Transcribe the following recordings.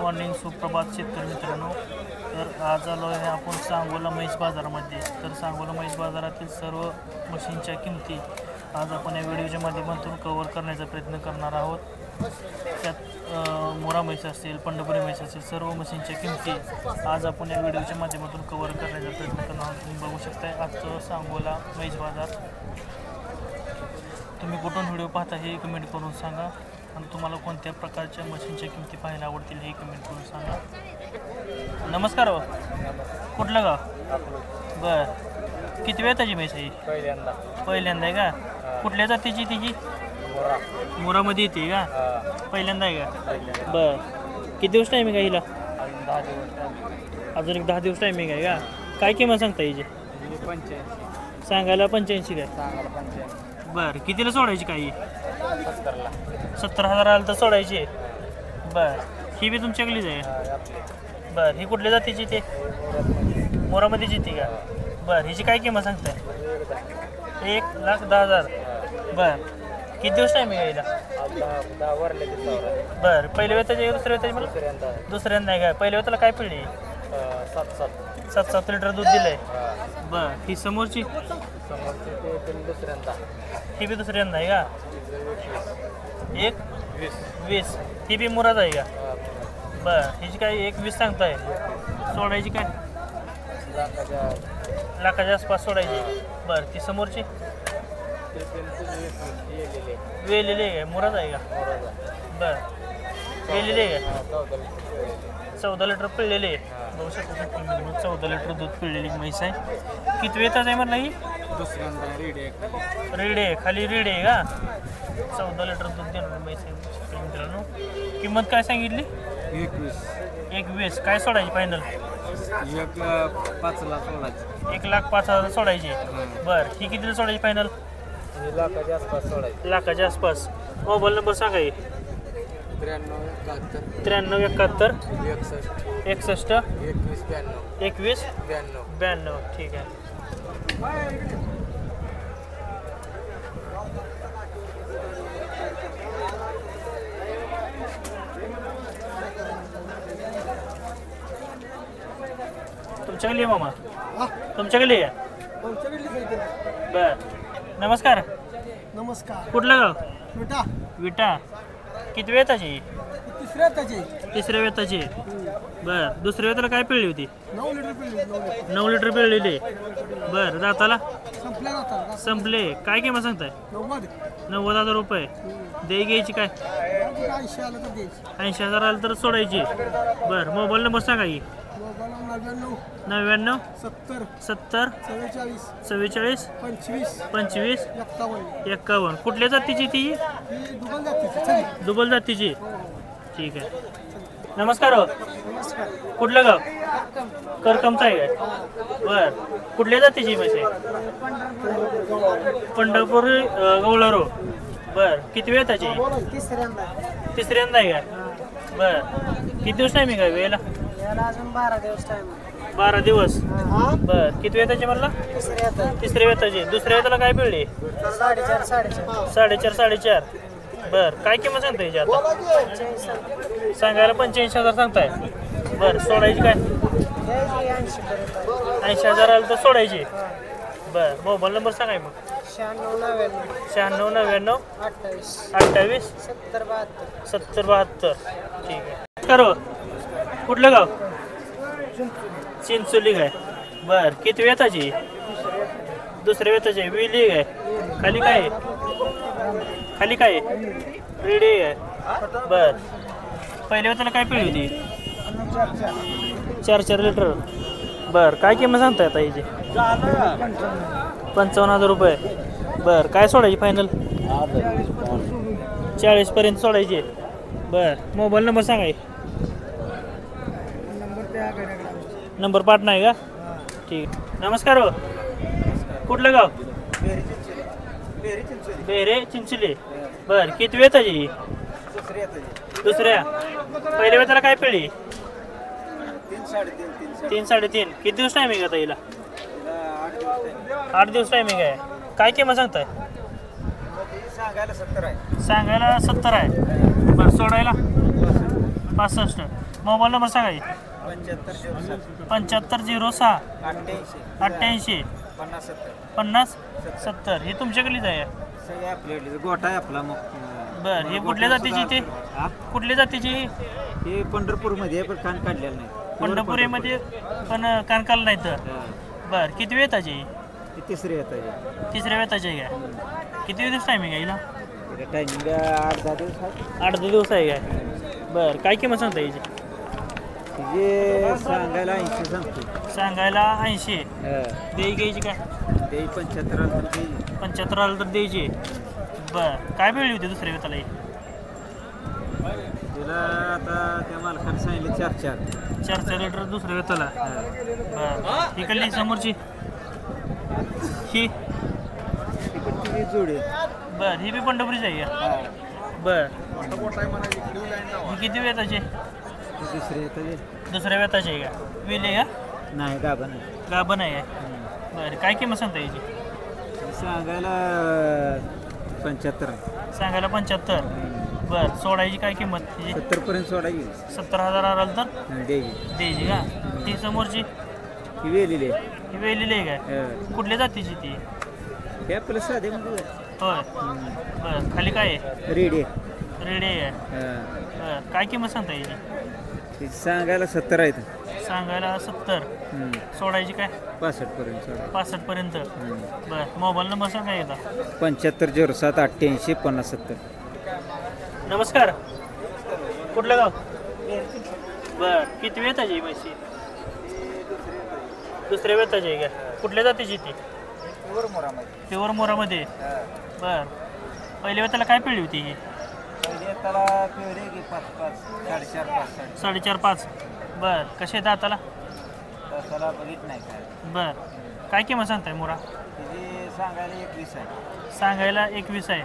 Morning, सुप्रभात शेतकरी मित्रांनो. तर आज आलो आहे आपण सांगोला म्हैस बाजारामध्ये. तर सांगोला म्हैस बाजारातील सर्व मशीनच्या किमती आज आपण या व्हिडिओच्या माध्यमातून कव्हर करण्याचा प्रयत्न करणार आहोत. त्यात मोरा म्हैस असतील, पंढरपुरी म्हैस असतील, सर्व मशीनच्या किमती आज आपण या व्हिडिओच्या माध्यमातून कव्हर करण्याचा प्रयत्न करणार आहोत. तुम्ही बघू शकता आजचं सांगोला म्हैस बाजार. तुम्ही कुठून व्हिडिओ पाहता हे कमेंट करून सांगा आणि तुम्हाला कोणत्या प्रकारच्या मशीनच्या किमती पाहायला आवडतील हे कमेंट करून सांगा. नमस्कार हो, कुठलं गाव? बरं, किती वेळ त्याची म्हैस आहे? पहिल्यांदा आहे का? कुठल्या जातीची तिची? मोरामध्ये येते का? पहिल्यांदा आहे का? बरं, किती दिवस टायमिंग आहे हिला? अजून एक 10 दिवस टायमिंग आहे का? काय किंमत सांगता हिची? सांगायला 85 काय? बरं, कितीला सोडायची काही? 70,000 तर सोडायची. बरं, ही बी तुमच्याकडलीच आहे? बरं, ही कुठल्या जातीची ते? मोरामध्येच येते का? बरं, हिची काय किंमत सांगताय? 1,10,000. बरं, किती दिवस टायमिंग आहे हिला? बरं, पहिल्या वेताची आहे, दुसऱ्या वेताची? मला दुसऱ्यांदा आहे का? पहिल्या वेताला काय पिळली? 7 लिटर दूध दिलंय. बरं, ही समोरची? ही बी दुसऱ्यांदा आहे का? 1,20,000. ही बी मुराद आहे का? बरं, हिची काय 1,20,000 सांगताय? सोडायची काय? लाखाच्या आसपास सोडायची. बरं, ती समोरची? वेलेली आहे का? मुराद आहे का? बरं, वेलेली आहे का? 14 लिटर पिळलेली आहे. बघू शकतो 14 लिटर दूध पिळलेली म्हैस आहे. किती वेताच आहे म्हणलं ही? रेड आहे, खाली रेड आहे का? 14 लिटर दूध देणार म्हैस आहे मित्रांनो. किंमत काय सांगितली? 1,20,000. काय सोडायची फायनल? 1,05,000 सोडायची. 1,05,000 सोडायची. बरं, ही कितीला सोडायची फायनल? लाखाच्या आसपास सोडायची. लाखाच्या आसपास. मोबाईल नंबर सांगा. 93 71 61 21 92. ठीक आहे. तुमच्याकडे मामा? तुमच्याकडे आहे? बर, नमस्कार. नमस्कार. कुठलं गाव? विटा. विटा. किती वेताची? तिसऱ्या वेताची. बर, दुसऱ्या वेताला काय पिळली होती? 9 लिटर पिळली. 9 लिटर पिळलेली. बर, दाताला? संपल्या. संपले. काय किंमत सांगताय? 90,000 रुपये. दे घ्यायची काय? 80,000 आलं तर सोडायची. बर, मोबाईल नंबर सांगा की. 99 70 44 25 51. कुठल्या जातीची ती? दुबल जातीची. ठीक आहे. नमस्कार हो, कुठलं गाव? करकमचा आहे काय? बर, कुठल्या जातीची म्हैस आहे? पंढरपूर गवळारो. बर, किती वेळ त्याची? तिसऱ्यांदा आहे का? बर, किती दिवस टायमिंग आहे वेळेला? अजून 12 दिवस टाइम. 12 दिवस. बर, किती वेताची म्हणला? तिसऱ्या वेताची. दुसऱ्या वेताला काय पिळली? 4.5 बर, काय किंमत सांगता याची आता? सांगायला 85,000 सांगताय. बर, सोडायची काय? 80,000 आलं तर सोडायची. बर, मोबाईल नंबर सांगाय मग. 96 99 28 70 72. ठीक आहे. करो, कुठलं गाव? चिंचोली काय? बर, किती वेताची? दुसऱ्या वेताची. विली काय? खाली काय? खाली काय? रेडी आहे. बर, पहिल्या वेताला काय पिळली होती? 4 लिटर. बर, काय किंमत सांगताय आता हिची? 55,000 रुपये. बर, काय सोडायची फायनल? 40 पर्यंत सोडायची. बर, मोबाईल नंबर सांगाय. नंबर पाठ नाही का? ठीक. नमस्कार हो, कुठलं गाव? बेरे चिंचोली. बर, किती वेळ त्याची? दुसऱ्या. पहिल्या वेताला काय पिळली? 3 3.5. किती दिवस टायमिंग आता हिला? 8 दिवस टायमिंग आहे. काय किंमत सांगताय? सांगायला 70 आहे. बरं, सोडायला 65. मोबाईल नंबर सांगा की. 7506 7506 88 88 50 70 50 70. ही तुमच्याकडलीच आहे. सगळे आपल्याकडे गोठा आहे आपला मग बरं, ही कुठल्या जातीची ते हा कुठल्या जातीची ही? हे पंढरपूरमध्ये आहे पण कान काढलेलं नाही पंढरपुरीमध्ये पण कानकाल नाही तर. बरं, किती वेताची ही? हे तिसरे येतात तिसऱ्या वेताची आहे काय? किती दिवस टायमिंग आहे हिला? टायमिंग 8-10 दिवस आहे 8-10 दिवस आहे काय? बरं, काय किंमत सांगता याची? जे सांगायला 80 सांगतो सांगायला 80. हा. देई घ्यायची काय? ते 75 आलं तर ते 75 आलं तर द्यायची. बरं, काय वेळी होती दुसऱ्या वेताला ही? तिला आता त्या मालकाने सांगितले 4-4 4 लिटर दुसऱ्या वेताला. बरं, इकडली समोरची ही? ती पण तिची जोडी आहे. बरं, ही बी पंढरपुरीच आहे का? हा. बरं, ही किती वेताची? ती दुसरे येतात दुसऱ्या वेताची आहे का? वेल आहे का? नाही गाभा नाही गाभण आहे का? बरं, काय किंमत सांगता याची? सांगायला 75 सांगायला 75. बरं, सोडायची काय किंमत तिची? 70 पर्यंत सोडा येईल 70,000 आलं तर द्यायची द्यायची का? ती समोरची ही वेलेली आहे ही वेलेली आहे काय? कुठल्या जातीची ती? हे आपलं साधे म्हणजे होय. बरं, खाली काय आहे? रेडी आहे रेडी आहे. हा. बरं, काय किंमत सांगता याची? ती सांगायला 70 आहेत सांगायला 70. सोडायची काय? 65 पर्यंत सोडा 65 पर्यंत. बरं, मोबाईल नंबर सांगा येता. 7507 88 50 70 नमस्कार, कुठलं गाव? बरं, किती वेताची आहे म्हशी? दुसऱ्या वेताची आहे का? कुठल्या जातीची ती? प्युअर मोरामध्ये. बरं, पहिल्या वेताला काय पिळली होती ही? त्याला पिवळे की 5-5 4.5 4.5-5. बरं, कसे आहेत दाताला? त्याला बघित नाही काय बरं, काय किंमत सांगताय मोरा? तिची सांगायला 21 आहे सांगायला 21 आहे.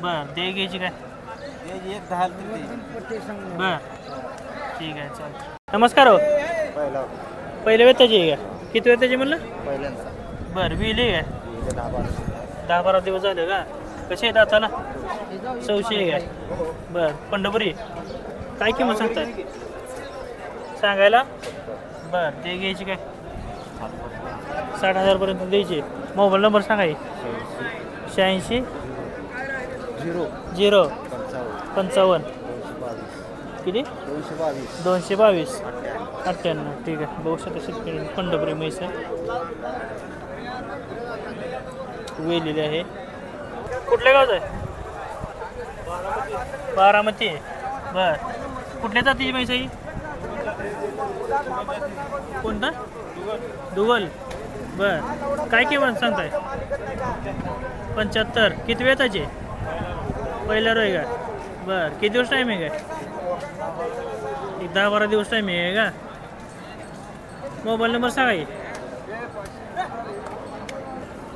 बरं, दे घ्यायची काय? त्याची 1-10 तर बरं, ठीक आहे, चालतं. नमस्कार हो. पहिला पहिल्या वेताची आहे का? किती वेताची म्हणलं? पहिल्यांदा बरं, विली आहे 10-12 दिवस झाले का? कसे आहे दाताला? 100 आहे काय? बरं, पंढरपुरी. काय किंमत सांगताय? सांगायला? बरं, ते घ्यायची काय? 60,000 पर्यंत द्यायची. मोबाईल नंबर सांगा. 86 0 55 किती? 222 98. ठीक आहे, बघू शकता शेतकरी पंढरपुरी म्हैस आहे, वेलेली आहे. कुठल्या गावचं आहे? बारामती. बर, कुठल्या जातीची म्हैस आहे? कोणता? दुगल. बर, काय किंमत सांगताय? 75. किती वेताची? पहिल्या रोय का? बर, किती दिवस टायमिंग आहे? एक 10-12 दिवस टायमिंग आहे का? मोबाईल नंबर सांगा.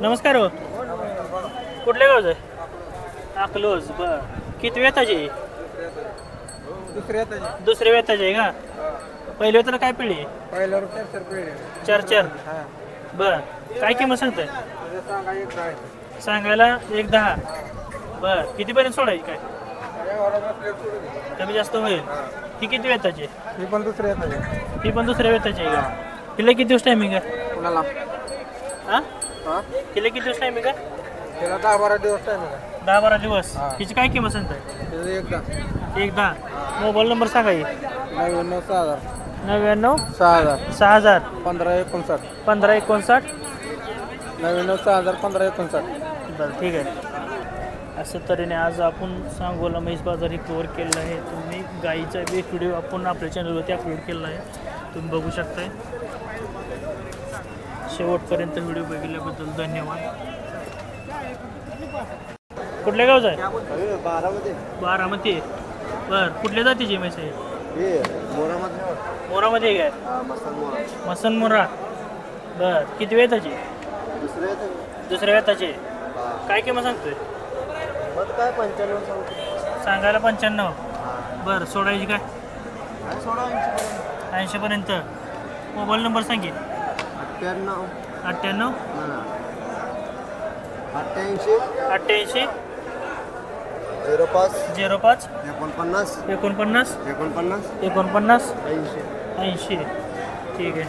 नमस्कार हो, कुठल्या गावचं आहे? अकलोज. बर, किती वेताची? दुसऱ्या वेताची आहे का? पहिल्या वेताला काय पिढी? 4-4. बर, काय किंमत सांगताय? सांगायला 1-10. बर, कितीपर्यंत सोडायची काय? कमी जास्त होईल. ही किती वेताची? ही पण दुसऱ्या वेताची आहे का? तिला किती दिवस टायमिंग आहे? हां, तिला किती दिवस टायमिंग आहे? 10-12 दिवस टाइम आहे. 10-12 दिवस. हिची काय किंमत सांगताय? 1-10. मोबाईल नंबर सांगा. 99,000 99 6,000 6000 1559 1559. 99,000 1559. बरं, ठीक आहे. असं तऱ्हेने आज आपण सांगोला म्हैस बाजार ही कवर केलेला आहे. तुम्ही गाईचा एक व्हिडिओ आपण आपल्या चॅनलवरती अपलोड केलेला आहे, तुम्ही बघू शकताय. शेवटपर्यंत व्हिडिओ बघितल्याबद्दल धन्यवाद. कुठल्या गावचं आहे? बारामती. बरं, कुठल्या जातीची म्हैस आहे? मोरामध्ये काय? मसन मोरा. बरं, किती वेताची? दुसऱ्या वेताची. काय किंमत सांगतोय? काय 95 सांगायला 95. बरं, सोडायची काय? 80 पर्यंत. मोबाईल नंबर सांगे. 98 98 88 88 05 05 49 49 49 49 80 80. ठीक आहे.